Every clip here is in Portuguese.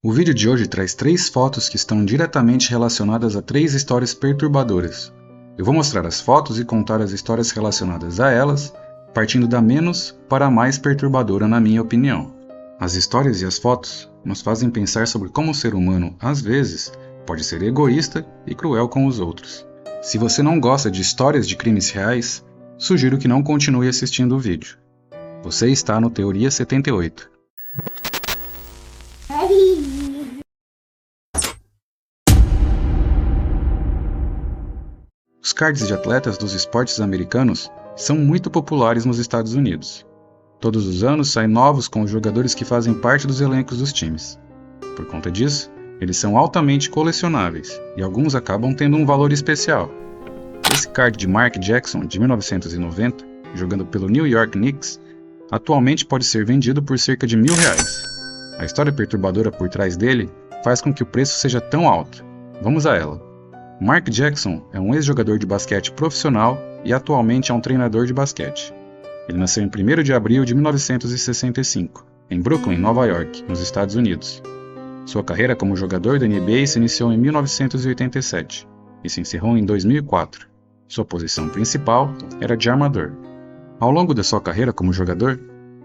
O vídeo de hoje traz 3 fotos que estão diretamente relacionadas a 3 histórias perturbadoras. Eu vou mostrar as fotos e contar as histórias relacionadas a elas, partindo da menos para a mais perturbadora na minha opinião. As histórias e as fotos nos fazem pensar sobre como o ser humano, às vezes, pode ser egoísta e cruel com os outros. Se você não gosta de histórias de crimes reais, sugiro que não continue assistindo o vídeo. Você está no Teoria 78. Os cards de atletas dos esportes americanos são muito populares nos Estados Unidos. Todos os anos saem novos com os jogadores que fazem parte dos elencos dos times. Por conta disso, eles são altamente colecionáveis e alguns acabam tendo um valor especial. Esse card de Mark Jackson, de 1990, jogando pelo New York Knicks, atualmente pode ser vendido por cerca de R$1.000. A história perturbadora por trás dele faz com que o preço seja tão alto. Vamos a ela. Mark Jackson é um ex-jogador de basquete profissional e atualmente é um treinador de basquete. Ele nasceu em 1º de abril de 1965, em Brooklyn, Nova York, nos Estados Unidos. Sua carreira como jogador da NBA se iniciou em 1987 e se encerrou em 2004. Sua posição principal era de armador. Ao longo da sua carreira como jogador,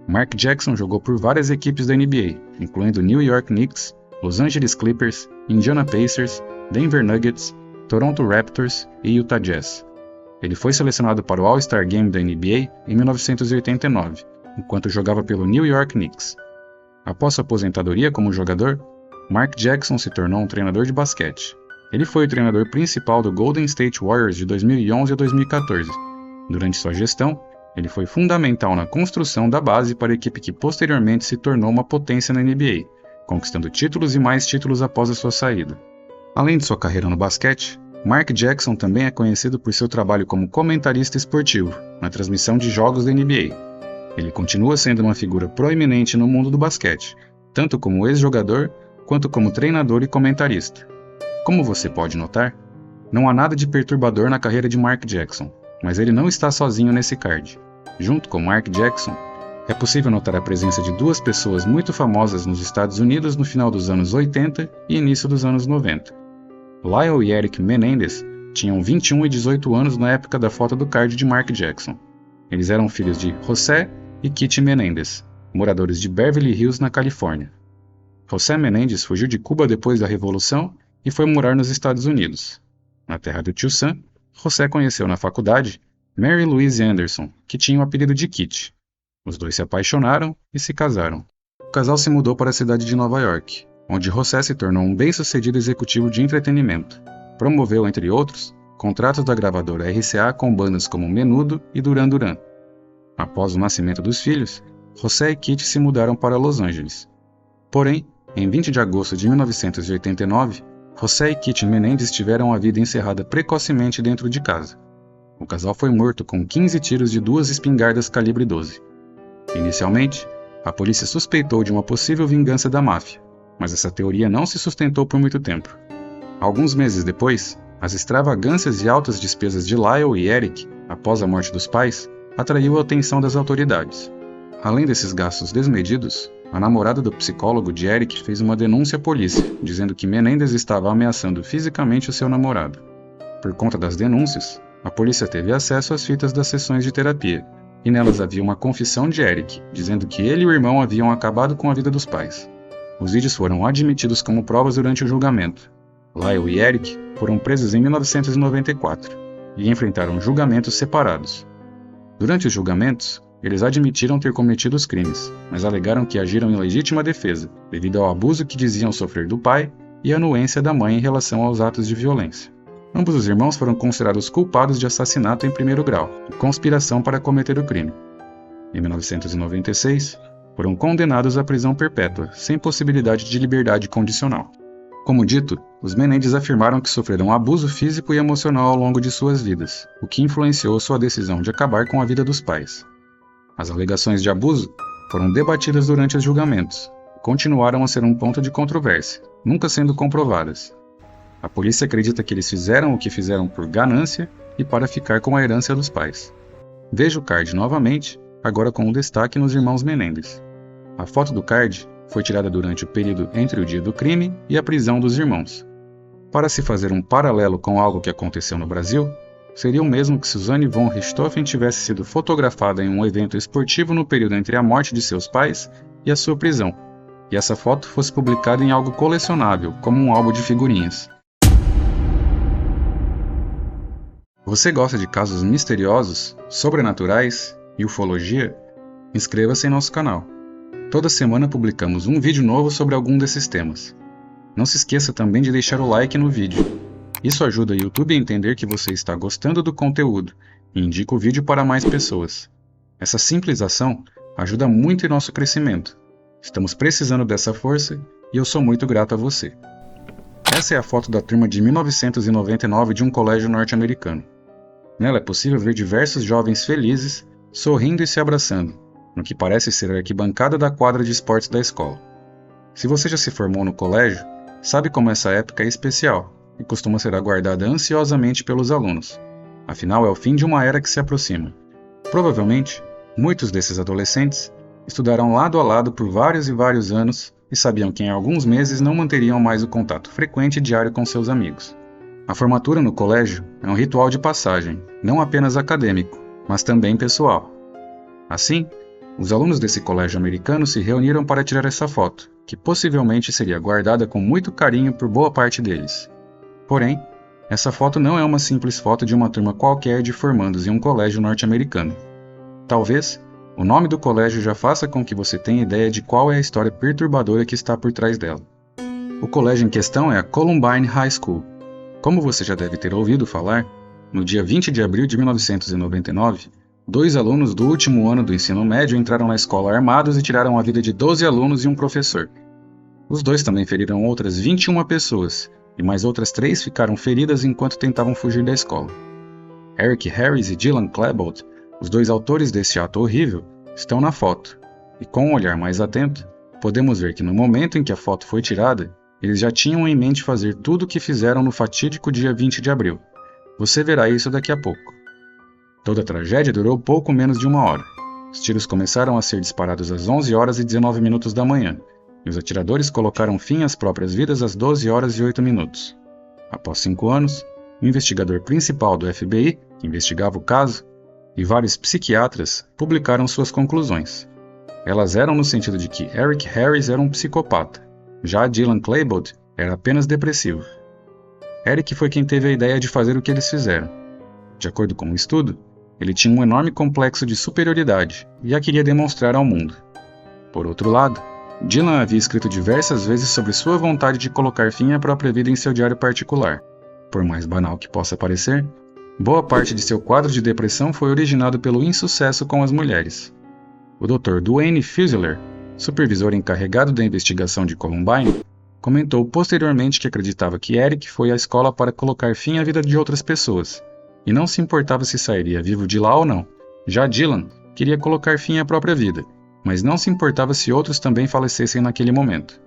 Mark Jackson jogou por várias equipes da NBA, incluindo New York Knicks, Los Angeles Clippers, Indiana Pacers, Denver Nuggets, Toronto Raptors e Utah Jazz. Ele foi selecionado para o All-Star Game da NBA em 1989, enquanto jogava pelo New York Knicks. Após sua aposentadoria como jogador, Mark Jackson se tornou um treinador de basquete. Ele foi o treinador principal do Golden State Warriors de 2011 a 2014. Durante sua gestão, ele foi fundamental na construção da base para a equipe que posteriormente se tornou uma potência na NBA, conquistando títulos e mais títulos após a sua saída. Além de sua carreira no basquete, Mark Jackson também é conhecido por seu trabalho como comentarista esportivo, na transmissão de jogos da NBA. Ele continua sendo uma figura proeminente no mundo do basquete, tanto como ex-jogador, quanto como treinador e comentarista. Como você pode notar, não há nada de perturbador na carreira de Mark Jackson, mas ele não está sozinho nesse card. Junto com Mark Jackson, é possível notar a presença de 2 pessoas muito famosas nos Estados Unidos no final dos anos 80 e início dos anos 90. Lyle e Eric Menendez tinham 21 e 18 anos na época da foto do card de Mark Jackson. Eles eram filhos de José e Kitty Menendez, moradores de Beverly Hills, na Califórnia. José Menendez fugiu de Cuba depois da Revolução e foi morar nos Estados Unidos. Na terra do tio Sam, José conheceu na faculdade Mary Louise Anderson, que tinha o apelido de Kitty. Os dois se apaixonaram e se casaram. O casal se mudou para a cidade de Nova York, onde José se tornou um bem-sucedido executivo de entretenimento. Promoveu, entre outros, contratos da gravadora RCA com bandas como Menudo e Duran Duran. Após o nascimento dos filhos, José e Kitty se mudaram para Los Angeles. Porém, em 20 de agosto de 1989, José e Kitty Menendez tiveram a vida encerrada precocemente dentro de casa. O casal foi morto com 15 tiros de 2 espingardas calibre 12. Inicialmente, a polícia suspeitou de uma possível vingança da máfia, mas essa teoria não se sustentou por muito tempo. Alguns meses depois, as extravagâncias e altas despesas de Lyle e Eric, após a morte dos pais, atraiu a atenção das autoridades. Além desses gastos desmedidos, a namorada do psicólogo de Eric fez uma denúncia à polícia, dizendo que Menendez estava ameaçando fisicamente o seu namorado. Por conta das denúncias, a polícia teve acesso às fitas das sessões de terapia, e nelas havia uma confissão de Eric, dizendo que ele e o irmão haviam acabado com a vida dos pais. Os vídeos foram admitidos como provas durante o julgamento. Lyle e Eric foram presos em 1994 e enfrentaram julgamentos separados. Durante os julgamentos, eles admitiram ter cometido os crimes, mas alegaram que agiram em legítima defesa, devido ao abuso que diziam sofrer do pai e a anuência da mãe em relação aos atos de violência. Ambos os irmãos foram considerados culpados de assassinato em 1º grau e conspiração para cometer o crime. Em 1996, foram condenados à prisão perpétua, sem possibilidade de liberdade condicional. Como dito, os Menendez afirmaram que sofreram abuso físico e emocional ao longo de suas vidas, o que influenciou sua decisão de acabar com a vida dos pais. As alegações de abuso foram debatidas durante os julgamentos e continuaram a ser um ponto de controvérsia, nunca sendo comprovadas. A polícia acredita que eles fizeram o que fizeram por ganância e para ficar com a herança dos pais. Veja o card novamente, agora com um destaque nos irmãos Menendez. A foto do card foi tirada durante o período entre o dia do crime e a prisão dos irmãos. Para se fazer um paralelo com algo que aconteceu no Brasil, seria o mesmo que Suzanne von Richthofen tivesse sido fotografada em um evento esportivo no período entre a morte de seus pais e a sua prisão, e essa foto fosse publicada em algo colecionável, como um álbum de figurinhas. Você gosta de casos misteriosos, sobrenaturais e ufologia? Inscreva-se em nosso canal. Toda semana publicamos um vídeo novo sobre algum desses temas. Não se esqueça também de deixar o like no vídeo. Isso ajuda o YouTube a entender que você está gostando do conteúdo e indica o vídeo para mais pessoas. Essa simples ação ajuda muito em nosso crescimento. Estamos precisando dessa força e eu sou muito grato a você. Essa é a foto da turma de 1999 de um colégio norte-americano. Nela é possível ver diversos jovens felizes, sorrindo e se abraçando, no que parece ser a arquibancada da quadra de esportes da escola. Se você já se formou no colégio, sabe como essa época é especial e costuma ser aguardada ansiosamente pelos alunos. Afinal, é o fim de uma era que se aproxima. Provavelmente, muitos desses adolescentes estudaram lado a lado por vários e vários anos e sabiam que em alguns meses não manteriam mais o contato frequente e diário com seus amigos. A formatura no colégio é um ritual de passagem, não apenas acadêmico, mas também pessoal. Assim, os alunos desse colégio americano se reuniram para tirar essa foto, que possivelmente seria guardada com muito carinho por boa parte deles. Porém, essa foto não é uma simples foto de uma turma qualquer de formandos em um colégio norte-americano. Talvez, o nome do colégio já faça com que você tenha ideia de qual é a história perturbadora que está por trás dela. O colégio em questão é a Columbine High School. Como você já deve ter ouvido falar, no dia 20 de abril de 1999, 2 alunos do último ano do ensino médio entraram na escola armados e tiraram a vida de 12 alunos e um professor. Os 2 também feriram outras 21 pessoas, e mais outras 3 ficaram feridas enquanto tentavam fugir da escola. Eric Harris e Dylan Klebold, os 2 autores desse ato horrível, estão na foto, e com um olhar mais atento, podemos ver que no momento em que a foto foi tirada, eles já tinham em mente fazer tudo o que fizeram no fatídico dia 20 de abril. Você verá isso daqui a pouco. Toda a tragédia durou pouco menos de 1 hora. Os tiros começaram a ser disparados às 11 horas e 19 minutos da manhã, e os atiradores colocaram fim às próprias vidas às 12 horas e 8 minutos. Após 5 anos, o investigador principal do FBI, que investigava o caso, e vários psiquiatras publicaram suas conclusões. Elas eram no sentido de que Eric Harris era um psicopata, já Dylan Klebold era apenas depressivo. Eric foi quem teve a ideia de fazer o que eles fizeram. De acordo com o estudo, ele tinha um enorme complexo de superioridade e a queria demonstrar ao mundo. Por outro lado, Dylan havia escrito diversas vezes sobre sua vontade de colocar fim à própria vida em seu diário particular. Por mais banal que possa parecer, boa parte de seu quadro de depressão foi originado pelo insucesso com as mulheres. O Dr. Duane Fuselier, supervisor encarregado da investigação de Columbine, comentou posteriormente que acreditava que Eric foi à escola para colocar fim à vida de outras pessoas, e não se importava se sairia vivo de lá ou não. Já Dylan queria colocar fim à própria vida, mas não se importava se outros também falecessem naquele momento.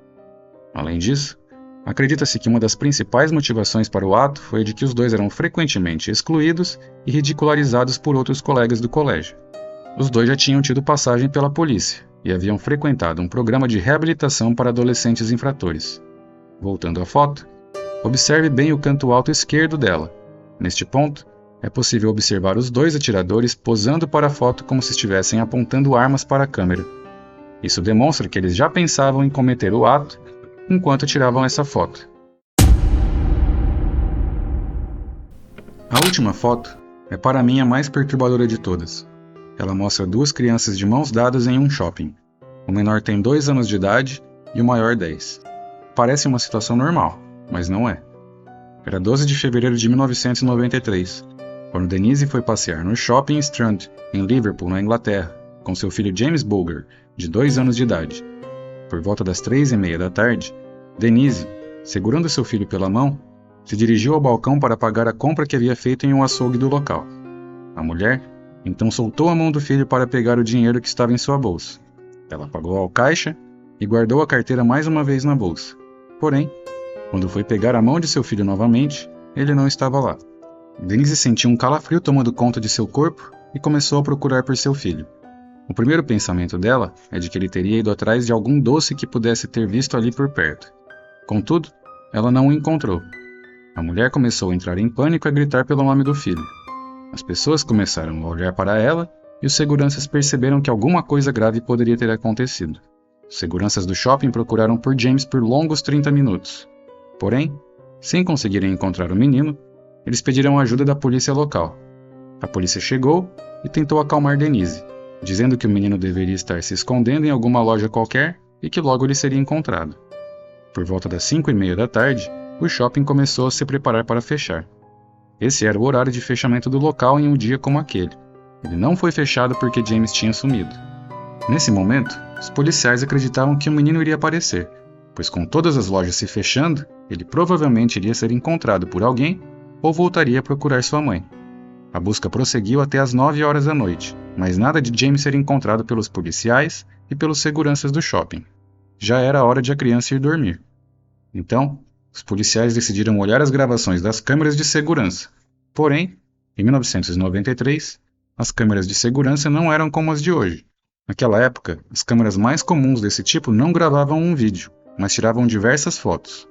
Além disso, acredita-se que uma das principais motivações para o ato foi de que os 2 eram frequentemente excluídos e ridicularizados por outros colegas do colégio. Os 2 já tinham tido passagem pela polícia e haviam frequentado um programa de reabilitação para adolescentes infratores. Voltando à foto, observe bem o canto alto esquerdo dela. Neste ponto, é possível observar os 2 atiradores posando para a foto como se estivessem apontando armas para a câmera. Isso demonstra que eles já pensavam em cometer o ato enquanto tiravam essa foto. A última foto é para mim a mais perturbadora de todas. Ela mostra 2 crianças de mãos dadas em um shopping. O menor tem 2 anos de idade e o maior 10. Parece uma situação normal, mas não é. Era 12 de fevereiro de 1993, quando Denise foi passear no Shopping Strand, em Liverpool, na Inglaterra, com seu filho James Bulger, de 2 anos de idade. Por volta das 3h30 da tarde, Denise, segurando seu filho pela mão, se dirigiu ao balcão para pagar a compra que havia feito em um açougue do local. A mulher, então, soltou a mão do filho para pegar o dinheiro que estava em sua bolsa. Ela pagou ao caixa e guardou a carteira mais uma vez na bolsa. Porém, quando foi pegar a mão de seu filho novamente, ele não estava lá. Denise sentiu um calafrio tomando conta de seu corpo e começou a procurar por seu filho. O primeiro pensamento dela é de que ele teria ido atrás de algum doce que pudesse ter visto ali por perto. Contudo, ela não o encontrou. A mulher começou a entrar em pânico e a gritar pelo nome do filho. As pessoas começaram a olhar para ela e os seguranças perceberam que alguma coisa grave poderia ter acontecido. Os seguranças do shopping procuraram por James por longos 30 minutos. Porém, sem conseguirem encontrar o menino, eles pediram ajuda da polícia local. A polícia chegou e tentou acalmar Denise, dizendo que o menino deveria estar se escondendo em alguma loja qualquer e que logo ele seria encontrado. Por volta das 5:30 da tarde, o shopping começou a se preparar para fechar. Esse era o horário de fechamento do local em um dia como aquele. Ele não foi fechado porque James tinha sumido. Nesse momento, os policiais acreditavam que o menino iria aparecer, pois com todas as lojas se fechando, ele provavelmente iria ser encontrado por alguém ou voltaria a procurar sua mãe. A busca prosseguiu até as 9 horas da noite, mas nada de James ser encontrado pelos policiais e pelos seguranças do shopping. Já era a hora de a criança ir dormir. Então, os policiais decidiram olhar as gravações das câmeras de segurança. Porém, em 1993, as câmeras de segurança não eram como as de hoje. Naquela época, as câmeras mais comuns desse tipo não gravavam um vídeo, mas tiravam diversas fotos.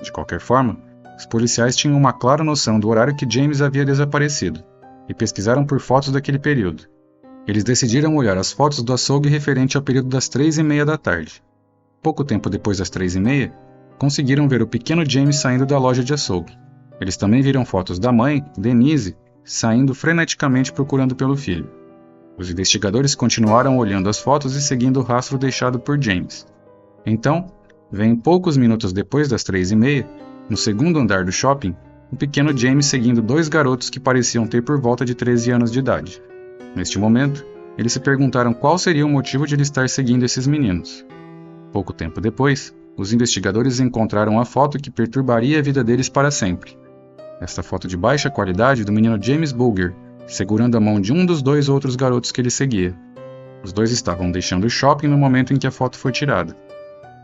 De qualquer forma, os policiais tinham uma clara noção do horário que James havia desaparecido, e pesquisaram por fotos daquele período. Eles decidiram olhar as fotos do açougue referente ao período das 3:30 da tarde. Pouco tempo depois das 3:30, conseguiram ver o pequeno James saindo da loja de açougue. Eles também viram fotos da mãe, Denise, saindo freneticamente procurando pelo filho. Os investigadores continuaram olhando as fotos e seguindo o rastro deixado por James. Então, vem poucos minutos depois das 3:30, no segundo andar do shopping, o pequeno James seguindo dois garotos que pareciam ter por volta de 13 anos de idade. Neste momento, eles se perguntaram qual seria o motivo de ele estar seguindo esses meninos. Pouco tempo depois, os investigadores encontraram a foto que perturbaria a vida deles para sempre. Esta foto de baixa qualidade do menino James Bulger, segurando a mão de um dos dois outros garotos que ele seguia. Os dois estavam deixando o shopping no momento em que a foto foi tirada.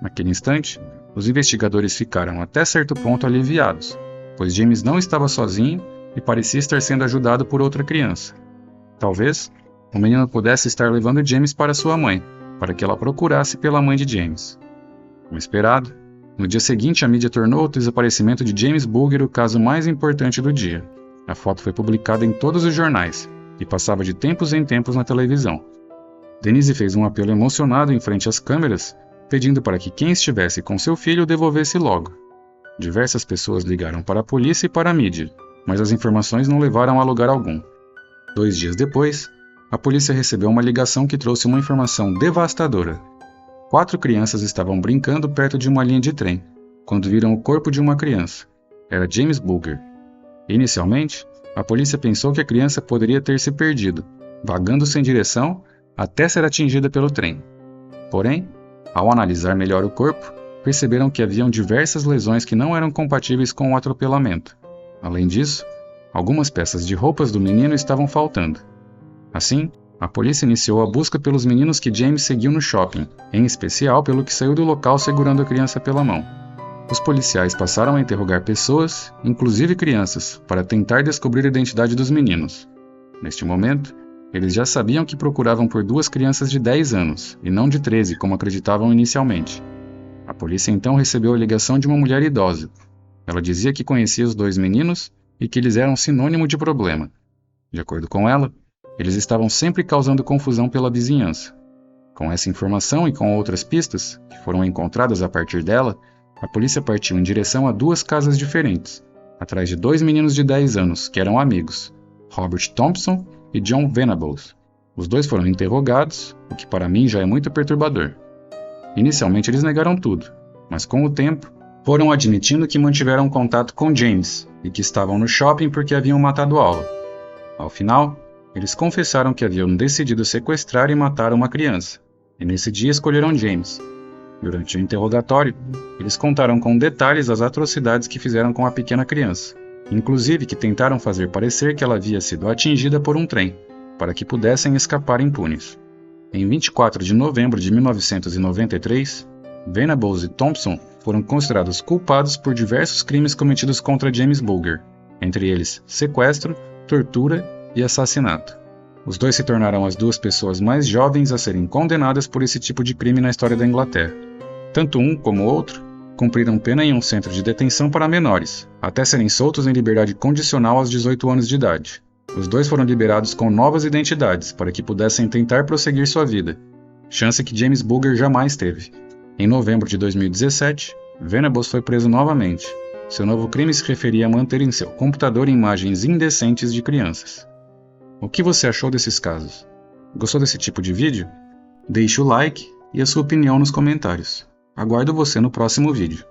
Naquele instante, os investigadores ficaram até certo ponto aliviados, pois James não estava sozinho e parecia estar sendo ajudado por outra criança. Talvez, o menino pudesse estar levando James para sua mãe, para que ela procurasse pela mãe de James. Como esperado, no dia seguinte a mídia tornou o desaparecimento de James Bulger o caso mais importante do dia. A foto foi publicada em todos os jornais e passava de tempos em tempos na televisão. Denise fez um apelo emocionado em frente às câmeras, pedindo para que quem estivesse com seu filho o devolvesse logo. Diversas pessoas ligaram para a polícia e para a mídia, mas as informações não levaram a lugar algum. 2 dias depois, a polícia recebeu uma ligação que trouxe uma informação devastadora. 4 crianças estavam brincando perto de uma linha de trem, quando viram o corpo de uma criança. Era James Bulger. Inicialmente, a polícia pensou que a criança poderia ter se perdido, vagando sem direção até ser atingida pelo trem. Porém, ao analisar melhor o corpo, perceberam que haviam diversas lesões que não eram compatíveis com o atropelamento. Além disso, algumas peças de roupas do menino estavam faltando. Assim, a polícia iniciou a busca pelos meninos que James seguiu no shopping, em especial pelo que saiu do local segurando a criança pela mão. Os policiais passaram a interrogar pessoas, inclusive crianças, para tentar descobrir a identidade dos meninos. Neste momento, eles já sabiam que procuravam por 2 crianças de 10 anos, e não de 13, como acreditavam inicialmente. A polícia então recebeu a ligação de uma mulher idosa. Ela dizia que conhecia os 2 meninos e que eles eram sinônimo de problema. De acordo com ela, eles estavam sempre causando confusão pela vizinhança. Com essa informação e com outras pistas, que foram encontradas a partir dela, a polícia partiu em direção a 2 casas diferentes, atrás de 2 meninos de 10 anos, que eram amigos, Robert Thompson e John Venables. Os 2 foram interrogados, o que para mim já é muito perturbador. Inicialmente eles negaram tudo, mas com o tempo, foram admitindo que mantiveram contato com James e que estavam no shopping porque haviam matado Aula. Ao final, eles confessaram que haviam decidido sequestrar e matar uma criança, e nesse dia escolheram James. Durante o interrogatório, eles contaram com detalhes as atrocidades que fizeram com a pequena criança, inclusive que tentaram fazer parecer que ela havia sido atingida por um trem, para que pudessem escapar impunes. Em 24 de novembro de 1993, Venables e Thompson foram considerados culpados por diversos crimes cometidos contra James Bulger, entre eles sequestro, tortura e assassinato. Os dois se tornaram as duas pessoas mais jovens a serem condenadas por esse tipo de crime na história da Inglaterra. Tanto um como o outro cumpriram pena em um centro de detenção para menores, até serem soltos em liberdade condicional aos 18 anos de idade. Os dois foram liberados com novas identidades para que pudessem tentar prosseguir sua vida, chance que James Bulger jamais teve. Em novembro de 2017, Venables foi preso novamente. Seu novo crime se referia a manter em seu computador imagens indecentes de crianças. O que você achou desses casos? Gostou desse tipo de vídeo? Deixe o like e a sua opinião nos comentários. Aguardo você no próximo vídeo.